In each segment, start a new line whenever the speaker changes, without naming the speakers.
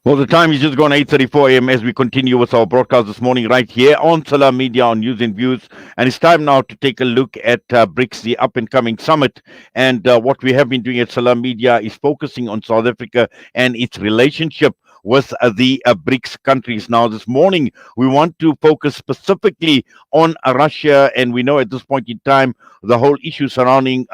Well, the time is just gone 8:34 a.m. as we continue with our broadcast this morning right here on Salam Media on News and Views. And it's time now to take a look at BRICS, the up and coming summit. And what we have been doing at Salam Media is focusing on South Africa and its relationship with the BRICS countries. Now, this morning, we want to focus specifically on Russia. And we know at this point in time, the whole issue surrounding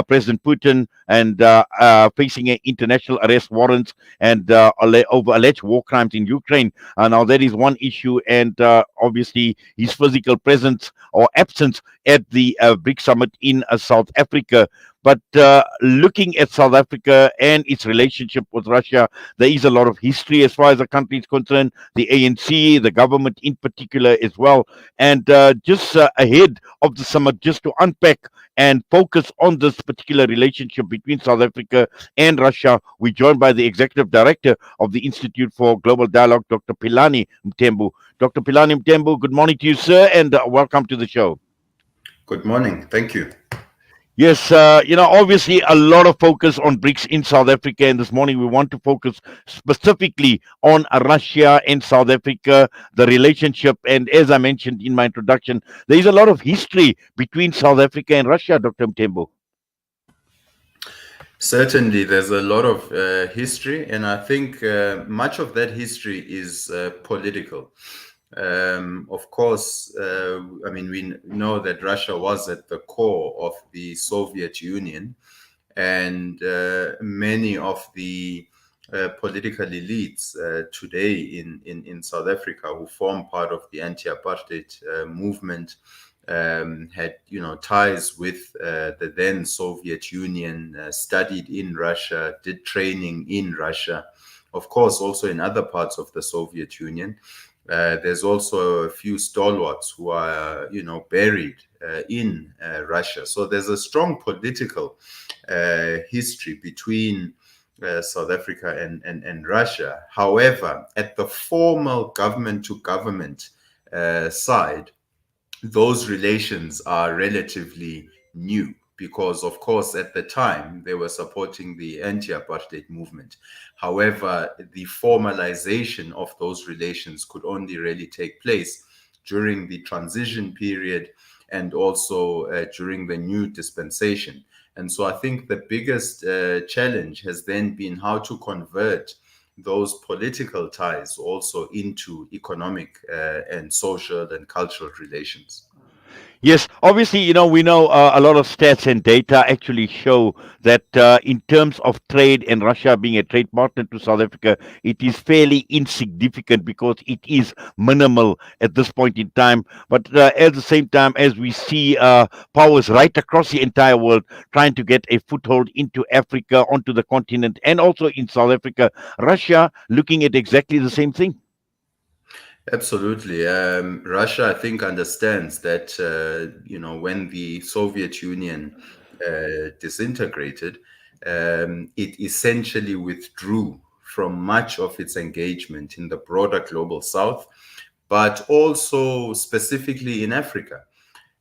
President Putin and facing an international arrest warrants and over alleged war crimes in Ukraine. Now, that is one issue, and obviously his physical presence or absence at the BRICS summit in South Africa. But looking at South Africa and its relationship with Russia, there is a lot of history as far as the country is concerned, the ANC, the government in particular as well. And just ahead of the summit, just to unpack and focus on this particular relationship between South Africa and Russia, we're joined by the executive director of the Institute for Global Dialogue, Dr. Philani Mthembu. Dr. Philani Mthembu, good morning to you, sir, and welcome to the show.
Good morning. Thank you.
Yes, obviously a lot of focus on BRICS in South Africa, and this morning we want to focus specifically on Russia and South Africa, the relationship. And as I mentioned in my introduction, there is a lot of history between South Africa and Russia, Dr. Mthembu.
Certainly, there's a lot of history, and I think much of that history is political. Of course, we know that Russia was at the core of the Soviet Union, and many of the political elites today in South Africa who form part of the anti-apartheid movement had ties with the then Soviet Union, studied in Russia, did training in Russia, of course also in other parts of the Soviet Union. There's also a few stalwarts who are buried in Russia. So there's a strong political history between South Africa and Russia. However, at the formal government to government side, those relations are relatively new because, of course, at the time they were supporting the anti-apartheid movement. However, the formalization of those relations could only really take place during the transition period and also during the new dispensation. And so I think the biggest challenge has then been how to convert those political ties also into economic and social and cultural relations.
Yes, obviously, we know a lot of stats and data actually show that in terms of trade and Russia being a trade partner to South Africa, it is fairly insignificant because it is minimal at this point in time. But at the same time, as we see powers right across the entire world trying to get a foothold into Africa, onto the continent, and also in South Africa, Russia looking at exactly the same thing.
Absolutely. Russia, I think, understands that, when the Soviet Union disintegrated, it essentially withdrew from much of its engagement in the broader global south, but also specifically in Africa.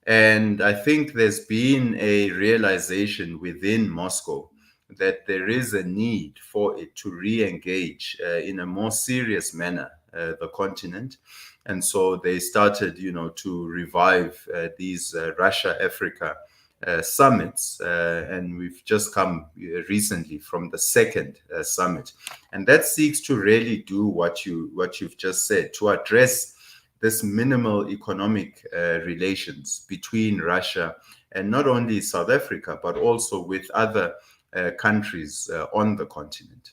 And I think there's been a realization within Moscow that there is a need for it to re-engage in a more serious manner the continent. And so they started, to revive these Russia-Africa summits. And we've just come recently from the second summit. And that seeks to really do what you've just said, to address this minimal economic relations between Russia and not only South Africa, but also with other countries on the continent.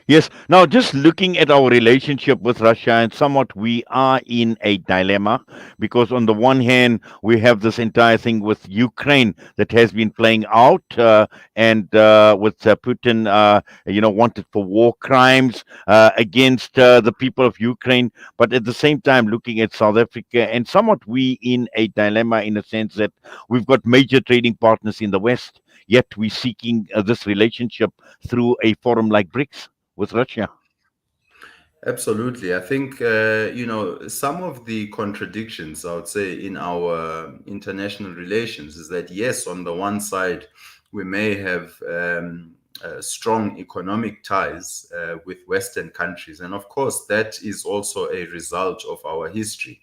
Yes. Now, just looking at our relationship with Russia, and somewhat we are in a dilemma because, on the one hand, we have this entire thing with Ukraine that has been playing out, and with Putin, wanted for war crimes against the people of Ukraine. But at the same time, looking at South Africa, and somewhat we in a dilemma in a sense that we've got major trading partners in the West, yet we're seeking this relationship through a forum like BRICS with Russia.
Absolutely. I think, some of the contradictions, I would say, in our international relations is that, yes, on the one side, we may have strong economic ties with Western countries. And of course, that is also a result of our history.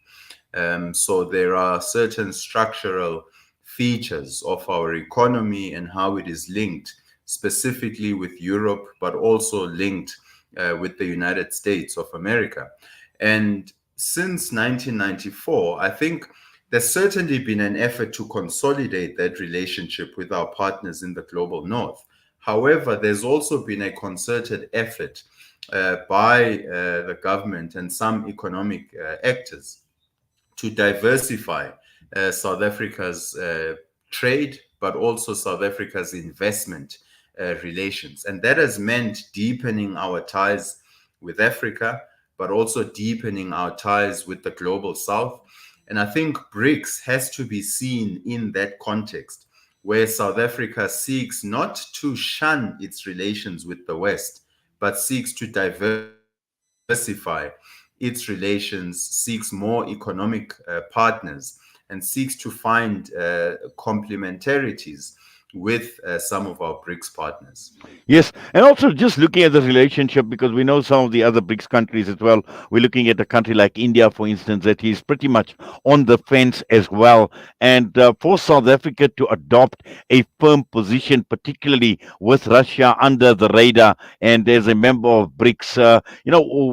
So there are certain structural features of our economy and how it is linked specifically with Europe, but also linked with the United States of America. And since 1994, I think there's certainly been an effort to consolidate that relationship with our partners in the global north. However, there's also been a concerted effort by the government and some economic actors to diversify South Africa's trade, but also South Africa's investment relations. And that has meant deepening our ties with Africa, but also deepening our ties with the global South. And I think BRICS has to be seen in that context, where South Africa seeks not to shun its relations with the West, but seeks to diversify its relations, seeks more economic partners, and seeks to find complementarities with some of our BRICS partners.
Yes, and also just looking at the relationship, because we know some of the other BRICS countries as well. We're looking at a country like India, for instance, that is pretty much on the fence as well. And for South Africa to adopt a firm position, particularly with Russia under the radar and as a member of BRICS,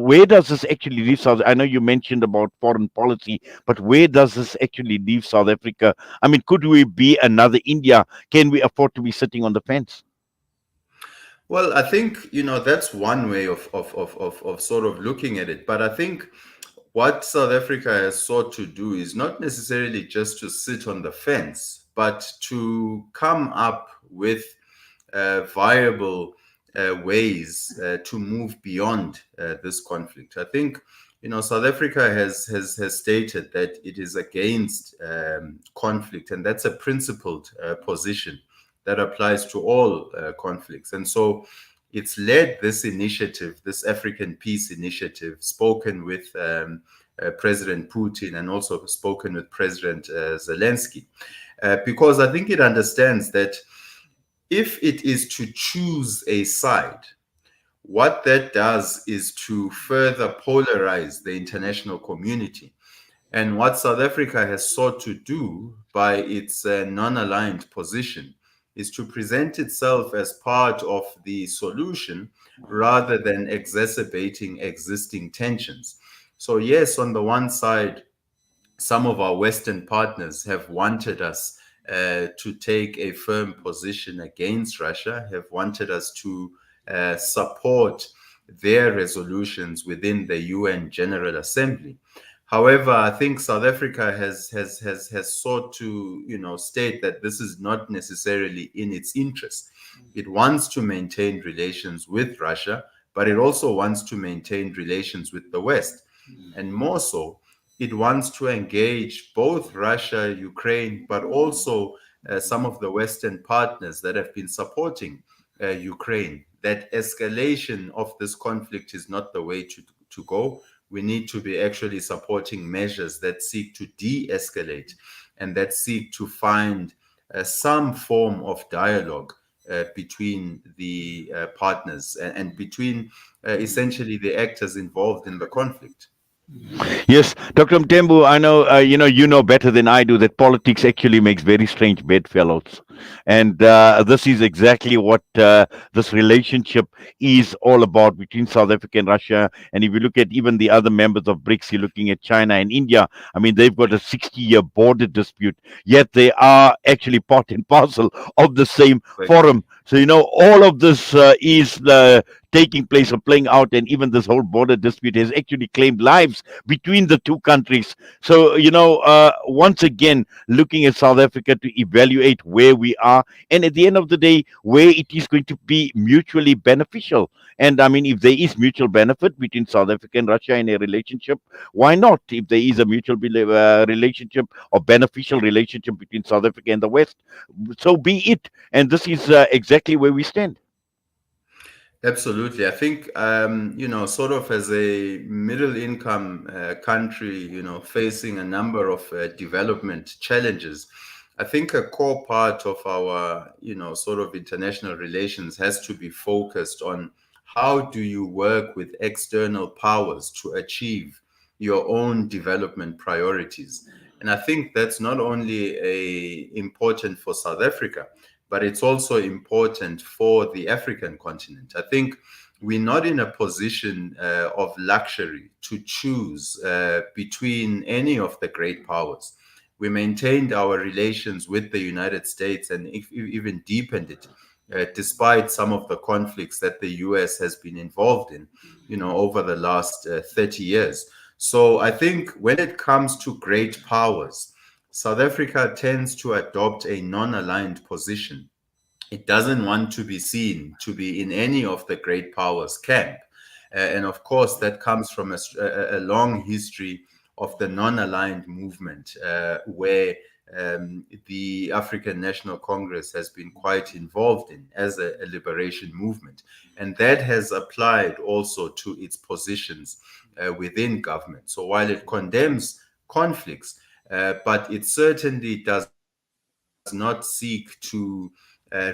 where does this actually leave South? I know you mentioned about foreign policy, but where does this actually leave South Africa? I mean, could we be another India? Can we afford to be sitting on the fence?
Well, I think, that's one way of sort of looking at it. But I think what South Africa has sought to do is not necessarily just to sit on the fence, but to come up with viable ways to move beyond this conflict. I think, South Africa has stated that it is against conflict, and that's a principled position that applies to all conflicts. And so it's led this initiative, this African Peace Initiative, spoken with President Putin and also spoken with President Zelensky, because I think it understands that if it is to choose a side, what that does is to further polarize the international community. And what South Africa has sought to do by its non aligned position is to present itself as part of the solution rather than exacerbating existing tensions. So, yes, on the one side, some of our Western partners have wanted us to take a firm position against Russia, have wanted us to support their resolutions within the UN General Assembly. However, I think South Africa has sought to, state that this is not necessarily in its interest. It wants to maintain relations with Russia, but it also wants to maintain relations with the West. And more so, it wants to engage both Russia, Ukraine, but also some of the Western partners that have been supporting Ukraine. That escalation of this conflict is not the way to go. We need to be actually supporting measures that seek to de-escalate and that seek to find some form of dialogue between the partners and between essentially the actors involved in the conflict.
Yes, Dr. Mthembu, I know, you know better than I do that politics actually makes very strange bedfellows. And this is exactly what this relationship is all about between South Africa and Russia. And if you look at even the other members of BRICS, you're looking at China and India. I mean, they've got a 60-year border dispute, yet they are actually part and parcel of the same
Like,
forum. So, all of this is taking place or playing out, and even this whole border dispute has actually claimed lives between the two countries. So, once again, looking at South Africa to evaluate where we are, and at the end of the day, where it is going to be mutually beneficial. And I mean, if there is mutual benefit between South Africa and Russia in a relationship, why not? If there is a mutual relationship or beneficial relationship between South Africa and the West, so be it. And this is exactly where we stand.
absolutely. I think, sort of as a middle income country, facing a number of development challenges, I think a core part of our, sort of international relations has to be focused on how do you work with external powers to achieve your own development priorities. And I think that's not only important for South Africa, but it's also important for the African continent. I think we're not in a position of luxury to choose between any of the great powers. We maintained our relations with the United States and even deepened it, despite some of the conflicts that the US has been involved in, over the last 30 years. So I think when it comes to great powers, South Africa tends to adopt a non-aligned position. It doesn't want to be seen to be in any of the great powers camp. And of course, that comes from a long history of the non-aligned movement, where the African National Congress has been quite involved in as a liberation movement. And that has applied also to its positions within government. So while it condemns conflicts, but it certainly does not seek to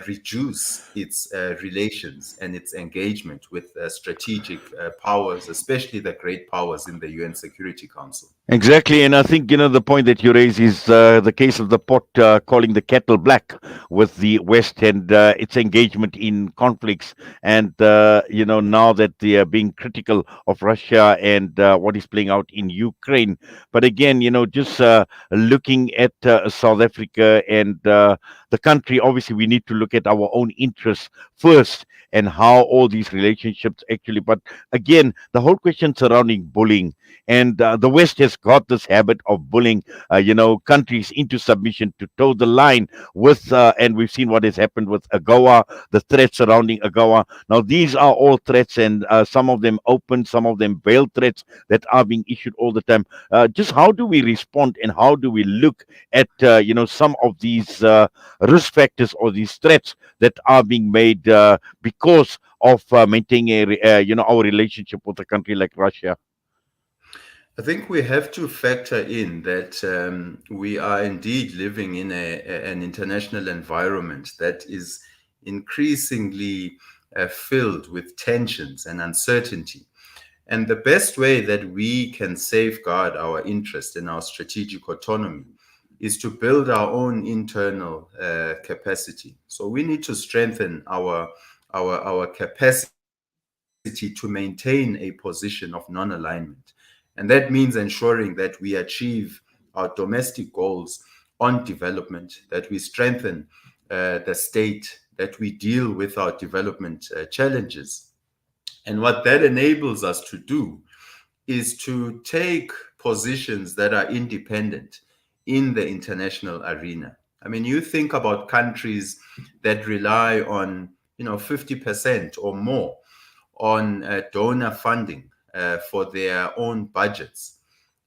reduce its relations and its engagement with strategic powers, especially the great powers in the UN Security Council.
Exactly, and I think the point that you raise is the case of the pot calling the kettle black with the West and its engagement in conflicts, and now that they are being critical of Russia and what is playing out in Ukraine. But again, just looking at South Africa and the country, obviously we need to look at our own interests first and how all these relationships actually. But again, the whole question surrounding bullying and the West has got this habit of bullying, countries into submission to toe the line with, and we've seen what has happened with AGOA, the threats surrounding AGOA. Now, these are all threats, and some of them open, some of them veiled threats that are being issued all the time. Just how do we respond, and how do we look at, some of these risk factors or these threats that are being made because of maintaining, our relationship with a country like Russia?
I think we have to factor in that we are indeed living in an international environment that is increasingly filled with tensions and uncertainty. And the best way that we can safeguard our interest and our strategic autonomy is to build our own internal capacity. So we need to strengthen our capacity to maintain a position of non-alignment. And that means ensuring that we achieve our domestic goals on development, that we strengthen the state, that we deal with our development challenges. And what that enables us to do is to take positions that are independent in the international arena. I mean, you think about countries that rely on, 50% or more on donor funding for their own budgets.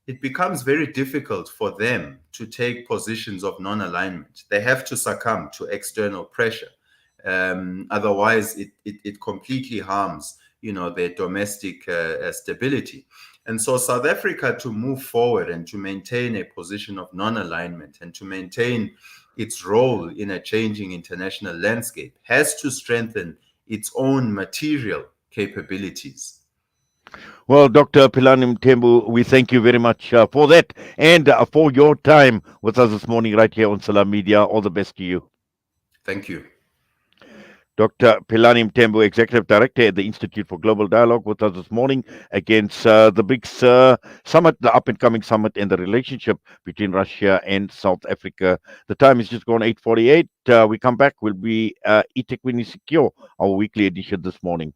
It becomes very difficult for them to take positions of non-alignment. They have to succumb to external pressure. Otherwise, it completely harms, their domestic stability. And so South Africa, to move forward and to maintain a position of non-alignment and to maintain its role in a changing international landscape, has to strengthen its own material capabilities.
Well, Dr. Philani Mthembu, we thank you very much for that and for your time with us this morning right here on Salam Media. All the best to you.
Thank you.
Dr. Philani Mthembu, Executive Director at the Institute for Global Dialogue, with us this morning against the BRICS summit, the up and coming summit, and the relationship between Russia and South Africa. The time is just gone 8:48. We come back. We'll be Itequini Secure, our weekly edition this morning.